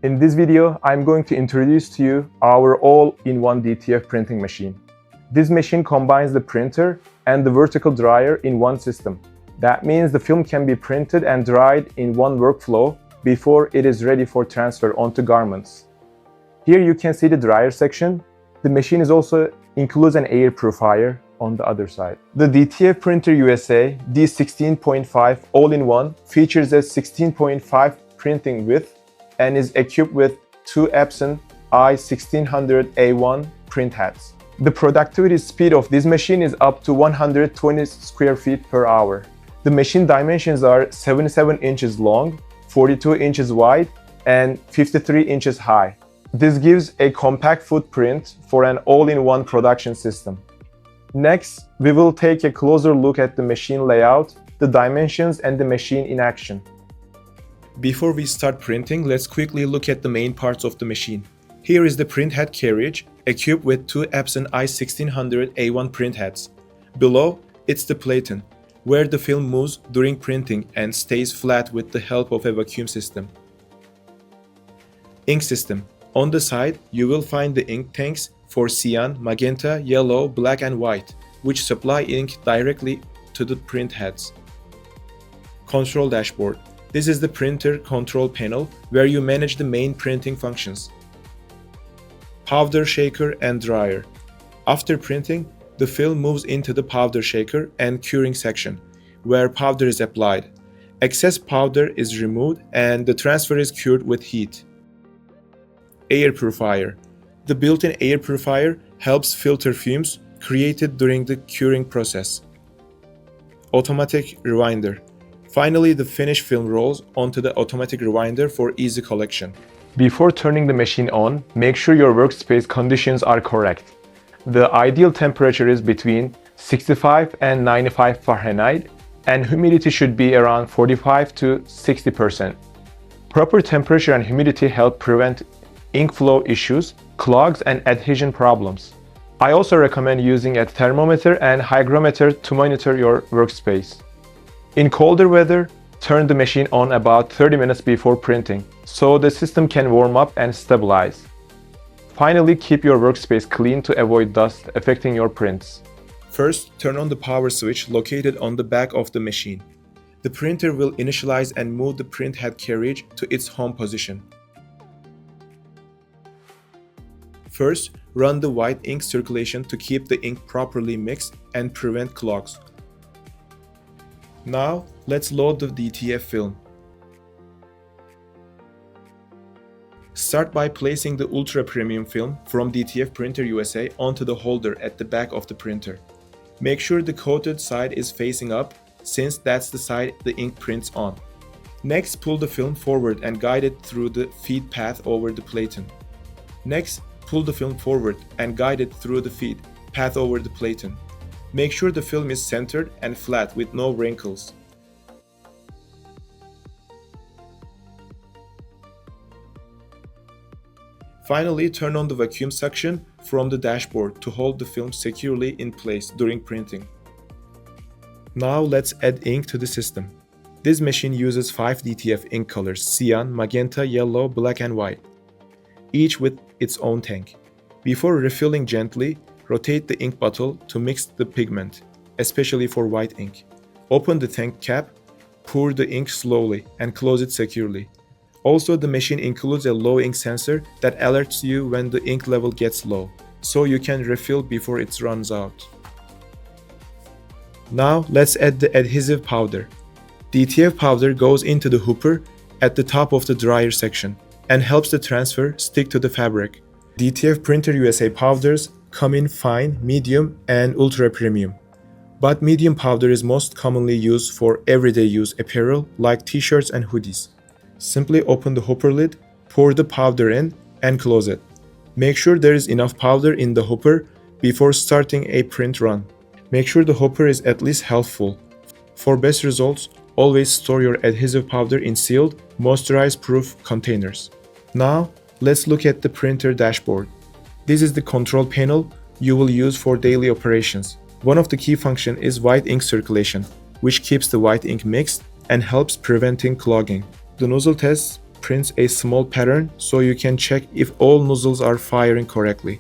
In this video, I'm going to introduce to you our all-in-one DTF printing machine. This machine combines the printer and the vertical dryer in one system. That means the film can be printed and dried in one workflow before it is ready for transfer onto garments. Here you can see the dryer section. The machine also includes an air purifier on the other side. The DTF Printer USA D16.5 all-in-one features a 16.5 printing width and is equipped with two Epson i1600A1 print heads. The productivity speed of this machine is up to 120 square feet per hour. The machine dimensions are 77 inches long, 42 inches wide, and 53 inches high. This gives a compact footprint for an all-in-one production system. Next, we will take a closer look at the machine layout, the dimensions, and the machine in action. Before we start printing, let's quickly look at the main parts of the machine. Here is the print head carriage, equipped with two Epson i1600A1 print heads. Below, it's the platen, where the film moves during printing and stays flat with the help of a vacuum system. Ink system. On the side, you will find the ink tanks for cyan, magenta, yellow, black and white, which supply ink directly to the print heads. Control dashboard. This is the printer control panel where you manage the main printing functions. Powder shaker and dryer. After printing, the film moves into the powder shaker and curing section, where powder is applied. Excess powder is removed and the transfer is cured with heat. Air purifier. The built-in air purifier helps filter fumes created during the curing process. Automatic rewinder. Finally, the finished film rolls onto the automatic rewinder for easy collection. Before turning the machine on, make sure your workspace conditions are correct. The ideal temperature is between 65 and 95 Fahrenheit, and humidity should be around 45 to 60%. Proper temperature and humidity help prevent ink flow issues, clogs, and adhesion problems. I also recommend using a thermometer and hygrometer to monitor your workspace. In colder weather, turn the machine on about 30 minutes before printing, so the system can warm up and stabilize. Finally, keep your workspace clean to avoid dust affecting your prints. First, turn on the power switch located on the back of the machine. The printer will initialize and move the print head carriage to its home position. First, run the white ink circulation to keep the ink properly mixed and prevent clogs. Now, let's load the DTF film. Start by placing the Ultra Premium film from DTF Printer USA onto the holder at the back of the printer. Make sure the coated side is facing up, since that's the side the ink prints on. Next, pull the film forward and guide it through the feed path over the platen. Next, pull the film forward and guide it through the feed path over the platen. Make sure the film is centered and flat with no wrinkles. Finally, turn on the vacuum suction from the dashboard to hold the film securely in place during printing. Now let's add ink to the system. This machine uses 5 DTF ink colors: cyan, magenta, yellow, black and white, each with its own tank. Before refilling gently, rotate the ink bottle to mix the pigment, especially for white ink. Open the tank cap, pour the ink slowly, and close it securely. Also, the machine includes a low ink sensor that alerts you when the ink level gets low, so you can refill before it runs out. Now, let's add the adhesive powder. DTF powder goes into the hooper at the top of the dryer section and helps the transfer stick to the fabric. DTF Printer USA powders come in fine, medium, and ultra premium. But medium powder is most commonly used for everyday use apparel like t-shirts and hoodies. Simply open the hopper lid, pour the powder in, and close it. Make sure there is enough powder in the hopper before starting a print run. Make sure the hopper is at least half full. For best results, always store your adhesive powder in sealed, moisture-proof containers. Now, let's look at the printer dashboard. This is the control panel you will use for daily operations. One of the key functions is white ink circulation, which keeps the white ink mixed and helps preventing clogging. The nozzle tests prints a small pattern so you can check if all nozzles are firing correctly.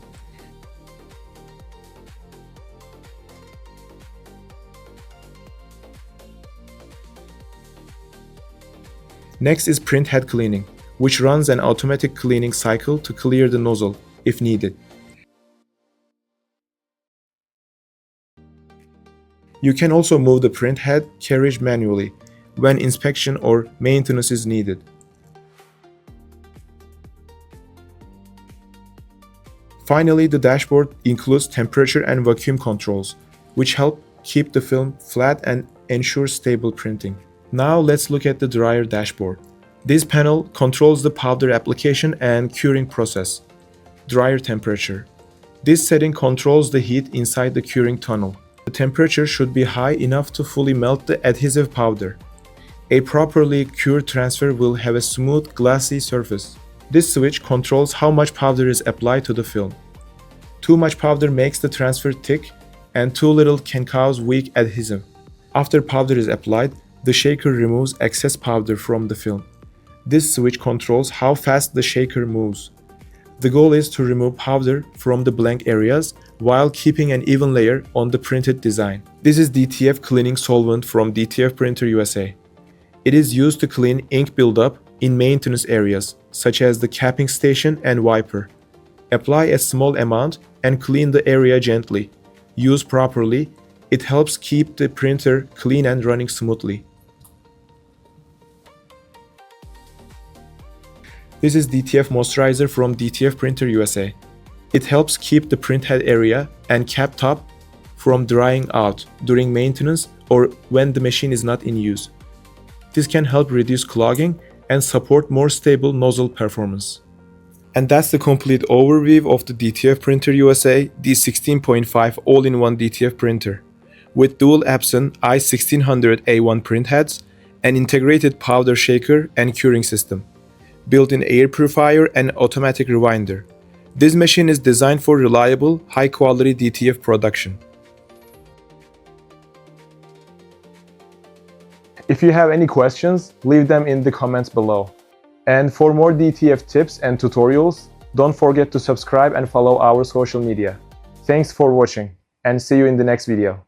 Next is print head cleaning, which runs an automatic cleaning cycle to clear the nozzle if needed. You can also move the print head carriage manually when inspection or maintenance is needed. Finally, the dashboard includes temperature and vacuum controls, which help keep the film flat and ensure stable printing. Now let's look at the dryer dashboard. This panel controls the powder application and curing process. Dryer temperature. This setting controls the heat inside the curing tunnel. The temperature should be high enough to fully melt the adhesive powder. A properly cured transfer will have a smooth, glassy surface. This switch controls how much powder is applied to the film. Too much powder makes the transfer thick, and too little can cause weak adhesive. After powder is applied, the shaker removes excess powder from the film. This switch controls how fast the shaker moves. The goal is to remove powder from the blank areas while keeping an even layer on the printed design. This is DTF cleaning solvent from DTF Printer USA. It is used to clean ink buildup in maintenance areas, such as the capping station and wiper. Apply a small amount and clean the area gently. Used properly, it helps keep the printer clean and running smoothly. This is DTF Moisturizer from DTF Printer USA. It helps keep the printhead area and cap top from drying out during maintenance or when the machine is not in use. This can help reduce clogging and support more stable nozzle performance. And that's the complete overview of the DTF Printer USA D16.5 all-in-one DTF printer. With dual Epson i1600A1 printheads, an integrated powder shaker and curing system, built-in air purifier and automatic rewinder. This machine is designed for reliable, high-quality DTF production. If you have any questions, leave them in the comments below. And for more DTF tips and tutorials, don't forget to subscribe and follow our social media. Thanks for watching, and see you in the next video.